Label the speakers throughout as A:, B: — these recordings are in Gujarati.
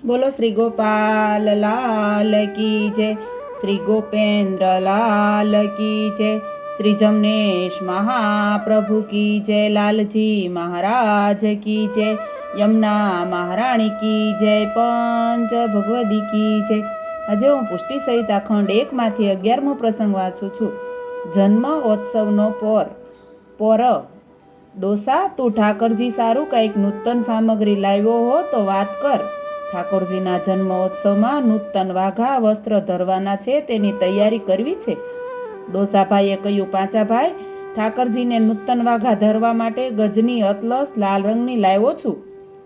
A: बोलो श्री गोपाल लाल की जय, श्री गोपेंद्र लाल की जय, श्री जमनेश महाप्रभु की जय, लालजी महाराज की जय, यमुना महाराणी की जय, पंच भगवती की जय। આજે હું પુષ્ટિ સહિતા ખંડ 1 માંથી 11મો પ્રસંગ વાંચું છું। જન્મોત્સવનો પર ડોસા, તું ઠાકરજી સારું કંઈક નૂતન સામગ્રી લાવ્યો હો તો વાત કર। ઠાકોરજીના જન્મોત્સવમાં નૂતન વાઘા વસ્ત્ર ધરવાના છે, તેની તૈયારી કરવી છે। ડોસાભાઈએ કહ્યું, પાંચાભાઈ, ઠાકરજીને નૂતન વાઘા ધરવા માટે ગજની અતલસ લાલ રંગની લાવ્યો છું।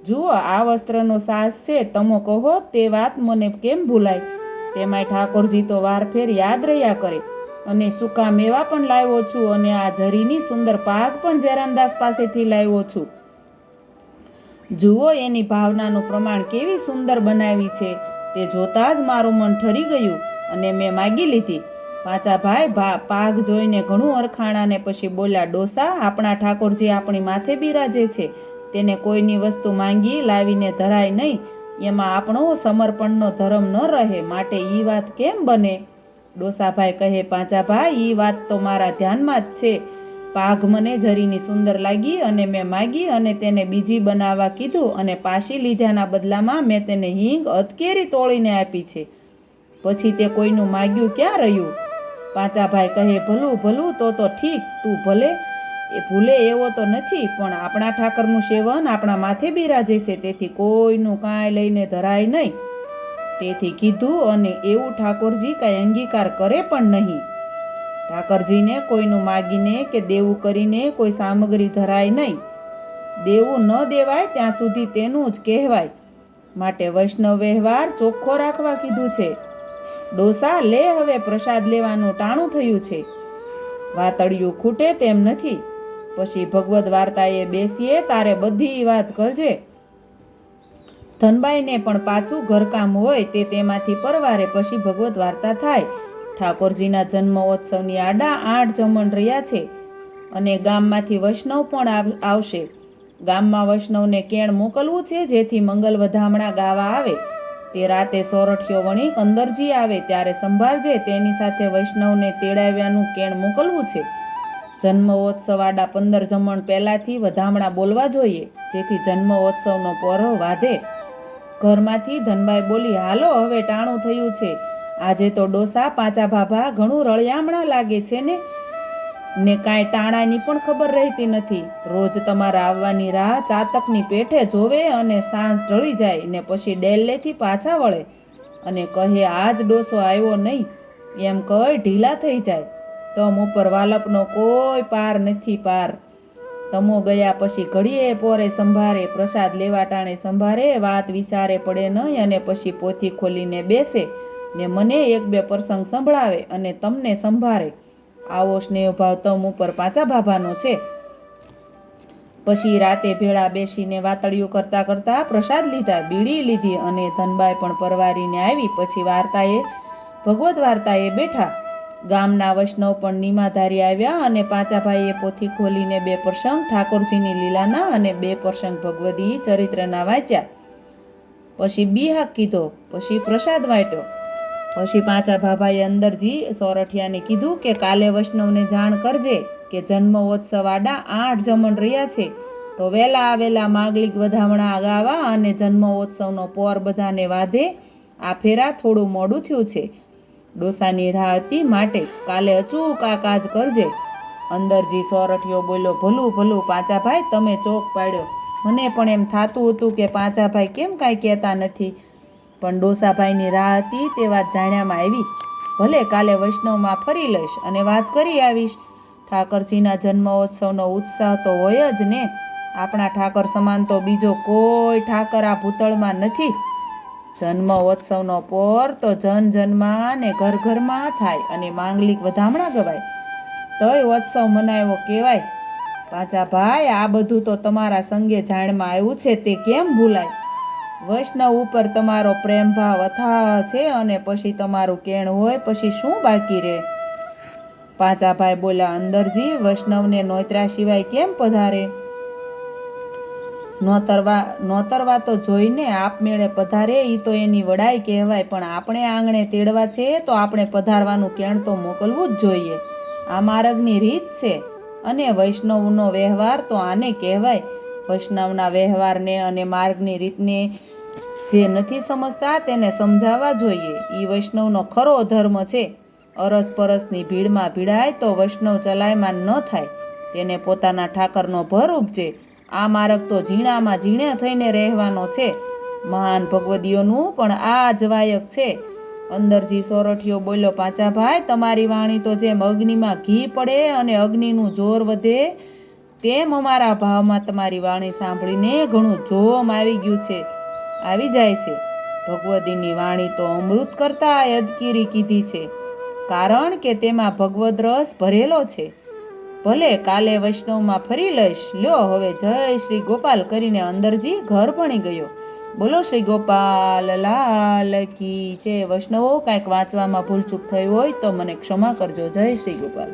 A: જુઓ, આ વસ્ત્રનો સાસ છે, તમો કહો તે વાત મને કેમ ભૂલાય। તેમાંય ઠાકોરજી તો વારફેર યાદ રહ્યા કરે। અને સૂકા મેવા પણ લાવ્યો છું, અને આ જરીની સુંદર પાક પણ જયરામદાસ પાસેથી લાવ્યો છું। જુઓ, એની ભાવનાનું પ્રમાણ કેવી સુંદર બનાવી છે, તે જોતા જ મારું મન ઠરી ગયું અને મેં માગી લીધી। પાંચાભાઈ પાઘ જોઈને ઘણું અરખાણાને પછી બોલ્યા, ડોસા, આપણા ઠાકોરજી આપણી માથે બિરાજે છે, તેને કોઈની વસ્તુ માંગી લાવીને ધરાય નહીં, એમાં આપણો સમર્પણનો ધર્મ ન રહે, માટે ઈ વાત કેમ બને? ડોસાભાઈ કહે, પાંચાભાઈ, ઈ વાત તો મારા ધ્યાનમાં જ છે। પાઘ મને જરીની સુંદર લાગી અને મેં માગી અને તેને બીજી બનાવવા કીધું, અને પાછી લીધાના બદલામાં મેં તેને હિંગ અધકેરી તોડીને આપી છે, પછી તે કોઈનું માગ્યું ક્યાં રહ્યું? પાંચાભાઈ કહે, ભલું ભલું, તો ઠીક, તું ભૂલે એવો તો નથી, પણ આપણા ઠાકરનું સેવન આપણા માથે બિરાજે છે, તેથી કોઈનું કાંઈ લઈને ધરાય નહીં, તેથી કીધું, અને એવું ઠાકોરજી કાંઈ અંગીકાર કરે પણ નહીં। ઠાકરજીને કોઈનું માગીને કે દેવું કરીને કોઈ સામગ્રી ધરાય નહીં, દેવું ન દેવાય ત્યાં સુધી તેનું જ કહેવાય, માટે વૈષ્ણવ વ્યવહાર ચોખ્ખો રાખવા કીધું છે। ડોસા, લે હવે પ્રસાદ લેવાનું ટાણું થયું છે, વાતળિયું ખૂટે તેમ નથી, પછી ભગવદ્ વાર્તાએ બેસીએ તારે બધી વાત કરજે। ધનબાઈને પણ પાછું ઘરકામ હોય તે તેમાંથી પરવારે, પછી ભગવદ્ વાર્તા થાય। ઠાકોરજીના જન્મોત્સવની આડા 8 જમણ રહ્યા છે, અને ગામમાંથી વૈષ્ણવ પણ આવશે। ગામમાં વૈષ્ણવને કેણ મોકલવું છે, જેથી મંગલ વધામણા ગાવા આવે। તે રાતે સોરઠિયો વણી અંદરજી આવે ત્યારે સંભાળજે, તેની સાથે વૈષ્ણવને તેડાવ્યાનું કેણ મોકલવું છે। જન્મોત્સવ આડા 15 જમણ પહેલાથી વધામણા બોલવા જોઈએ, જેથી જન્મોત્સવનો પર્વ વાધે। ઘરમાંથી ધનબાઈ બોલી, હાલો હવે ટાણું થયું છે, આજે તો ડોસા પાંચા ભાભા ઘણું રળિયામણા લાગે છે ને કાંઈ ટાણાની પણ ખબર રહેતી નથી। રોજ તમારા આવવાની રાહ ચાતકની પેઠે જોવે અને સાંજ ઢળી જાય ને પછી ડેલ્લેથી પાછા વળે અને કહે, આજ ડોસો આવ્યો નહીં, એમ કહી ઢીલા થઈ જાય। તમ ઉપર વાલપનો કોઈ પાર નથી પાર। તમો ગયા પછી ઘડીએ પોરે સંભારે, પ્રસાદ લેવા ટાણે સંભારે, વાત વિચારે પડે નહીં, અને પછી પોથી ખોલીને બેસે ને મને 1-2 પ્રસંગ સંભળાવે અને તમને સંભારે। આવો સ્નેહભાવ તમ ઉપર પાંચા ભાભાનો છે। પછી રાતે ભેળા બેસીને વાતળિયું કરતા કરતા પ્રસાદ લીધા, બીડી લીધી અને ધનબાઈ પણ પરવારીને આવી। પછી ભગવદ્ વાર્તાએ બેઠા। ગામના વૈષ્ણવ પણ નિમાધારી આવ્યા અને પાંચાભાઈએ પોથી ખોલીને 2 પ્રસંગ ઠાકોરજીની લીલાના અને 2 પ્રસંગ ભગવદી ચરિત્રના વાંચ્યા। પછી બિહાક કીધો, પછી પ્રસાદ વાંટ્યો। પછી પાંચા ભાભાએ અંદરજી સોરઠિયાને કીધું કે કાલે વૈષ્ણવને જાણ કરજે કે જન્મોત્સવ આડા 8 જમણ રહ્યા છે, તો વહેલા આવેલા માગલિક વધામણા ગાવા અને જન્મોત્સવનો પોર બધાને વાધે। આ ફેરા થોડું મોડું થયું છે, ડોસાની રાહ હતી, માટે કાલે અચૂક આ કાજ કરજે। અંદરજી સોરઠિયો બોલ્યો, ભલું ભલું પાંચાભાઈ, તમે ચોક પાડ્યો, મને પણ એમ થાતું હતું કે પાંચાભાઈ કેમ કાંઈ કહેતા નથી, પણ ડોસાભાઈની રાહ હતી તે વાત જાણ્યામાં આવી। ભલે કાલે વૈષ્ણવમાં ફરી લઈશ અને વાત કરી આવીશ। ઠાકરજીના જન્મોત્સવનો ઉત્સાહ તો હોય જ ને, આપણા ઠાકર સમાન તો બીજો કોઈ ઠાકર આ ભૂતળમાં નથી। જન્મોત્સવનો પોર તો જનમાં ને ઘર ઘરમાં થાય અને માંગલિક વધામણા ગવાય, તોય ઉત્સવ મનાવ્યો કહેવાય। પાંચાભાઈ, આ બધું તો તમારા સંગે જાણમાં આવ્યું છે, તે કેમ ભૂલાય? વૈષ્ણવ ઉપર તમારો પ્રેમ ભાવ અથાહ છે, અને પછી તમારું કેણ હોય પછી શું બાકી રહે? પાંચાભાઈ બોલ્યા, અંદરજી, વૈષ્ણવને નોતરા સિવાય કેમ પધારે? નોતરવા તો જોઈને આપમેળે પધારે ઈ તો એની વડાઈ કહેવાય, પણ આપણે આંગણે તેડવા છે તો આપણે પધારવાનું કેણ તો મોકલવું જ જોઈએ. આ માર્ગની રીત છે અને વૈષ્ણવનો વ્યવહાર તો આને કહેવાય. વૈષ્ણવના વ્યવહારને અને માર્ગની રીતને જે નથી સમજતા તેને સમજાવવા જોઈએ. ઈ વૈષ્ણવનો ખરો ધર્મ છે. અરસપરસની ભીડમાં ભીડાય તો વૈષ્ણવ ચલાયમાન ન થાય, તેને પોતાના ઠાકરનો ભર ઉપજે. આ માર્ગ તો ઝીણામાં ઝીણે થઈને રહેવાનો છે. મહાન ભગવદીઓનું પણ આ જ વાયક છે. અંદરજી સોરઠિયો બોલ્યો, પાંચા ભાઈ, તમારી વાણી તો જેમ અગ્નિમાં ઘી પડે અને અગ્નિનું જોર વધે તેમ અમારા ભાવમાં તમારી વાણી સાંભળીને ઘણું જોમ આવી જાય છે. ભગવદીની વાણી તો અમૃત કરતા યદકીરી કીધી છે, કારણ કે તેમાં ભગવદ રસ ભરેલો છે. ભલે કાલે વૈષ્ણવમાં ફરી લઈશ. લ્યો હવે જય શ્રી ગોપાલ કરીને અંદરજી ઘર ભણી ગયો. બોલો શ્રી ગોપાલ લાલ કી જય. વૈષ્ણવો કાંઈક વાંચવામાં ભૂલચૂક થઈ હોય તો મને ક્ષમા કરજો. જય શ્રી ગોપાલ.